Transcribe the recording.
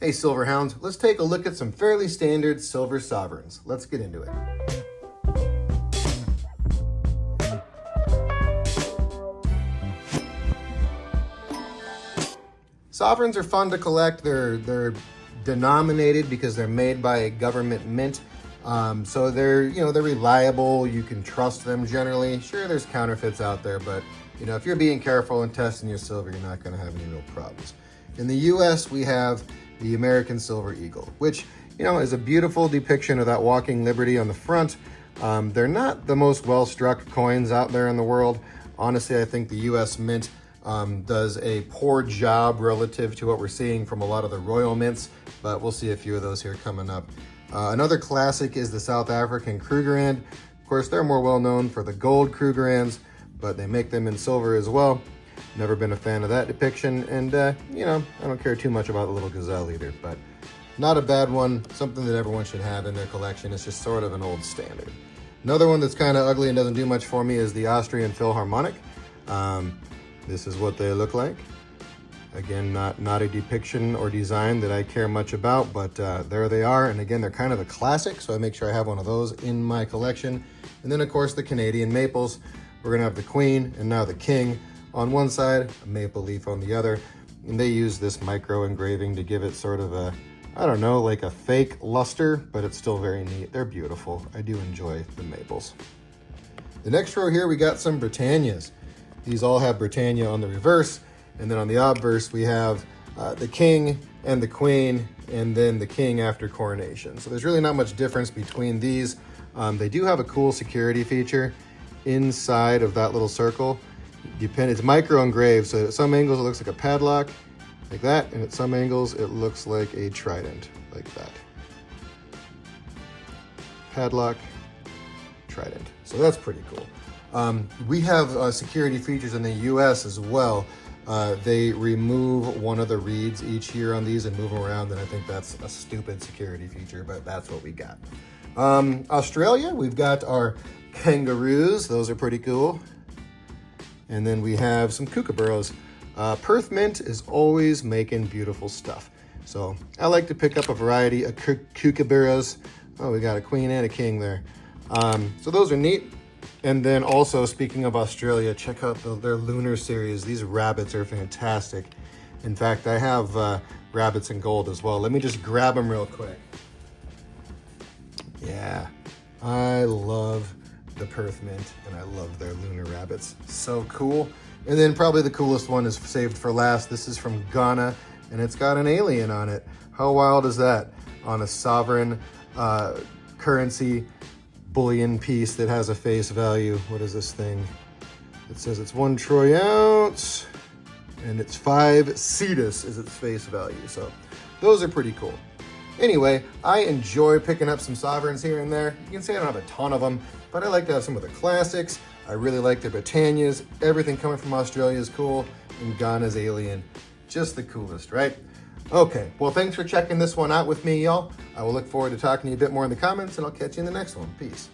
Hey Silver Hounds, let's take a look at some fairly standard silver sovereigns. Let's get into it. Sovereigns are fun to collect. They're denominated because they're made by a government mint. So they're reliable. You can trust them generally. Sure, there's counterfeits out there, but if you're being careful and testing your silver, you're not going to have any real problems. In the U.S., we have the American Silver Eagle, which is a beautiful depiction of that walking liberty on the front. They're not the most well-struck coins out there in the world. Honestly, I think the U.S. Mint does a poor job relative to what we're seeing from a lot of the royal mints, but we'll see a few of those here coming up. Another classic is the South African Krugerrand. Of course, they're more well known for the gold Krugerrands, but they make them in silver as well. Never been a fan of that depiction, and I don't care too much about the little gazelle either, but not a bad one, something that everyone should have in their collection. It's just sort of an old standard. Another one that's kind of ugly and doesn't do much for me is the Austrian Philharmonic. This is what they look like. Again, not a depiction or design that I care much about, but there they are. And again, they're kind of a classic, so I make sure I have one of those in my collection. And then, of course, the Canadian maples. We're gonna have the Queen and now the King on one side, a maple leaf on the other. And they use this micro engraving to give it sort of a, I don't know, like a fake luster, but it's still very neat. They're beautiful. I do enjoy the maples. The next row here, we got some Britannias. These all have Britannia on the reverse. And then on the obverse, we have the King and the Queen, and then the King after coronation. So there's really not much difference between these. They do have a cool security feature inside of that little circle. It's micro engraved, so at some angles it looks like a padlock, like that, and at some angles it looks like a trident, like that. Padlock, trident. So that's pretty cool. We have security features in the US as well. They remove one of the reeds each year on these and move them around, and I think that's a stupid security feature, but that's what we got. Australia, we've got our kangaroos. Those are pretty cool. And then we have some kookaburras. Perth Mint is always making beautiful stuff. So I like to pick up a variety of kookaburras. Oh, we got a queen and a king there. So those are neat. And then also, speaking of Australia, check out their lunar series. These rabbits are fantastic. In fact, I have rabbits in gold as well. Let me just grab them real quick. Yeah, I love the Perth Mint, and I love their lunar rabbits. So cool. And then probably the coolest one is saved for last. This is from Ghana, and it's got an alien on it. How wild is that? On a sovereign currency bullion piece that has a face value. What is this thing? It says it's 1 troy ounce, and it's 5 cedis is its face value. So those are pretty cool. Anyway, I enjoy picking up some sovereigns here and there. You can say I don't have a ton of them, but I like to have some of the classics. I really like the Britannias. Everything coming from Australia is cool, and Ghana's alien, just the coolest, right? Okay, well, thanks for checking this one out with me, y'all. I will look forward to talking to you a bit more in the comments, and I'll catch you in the next one. Peace.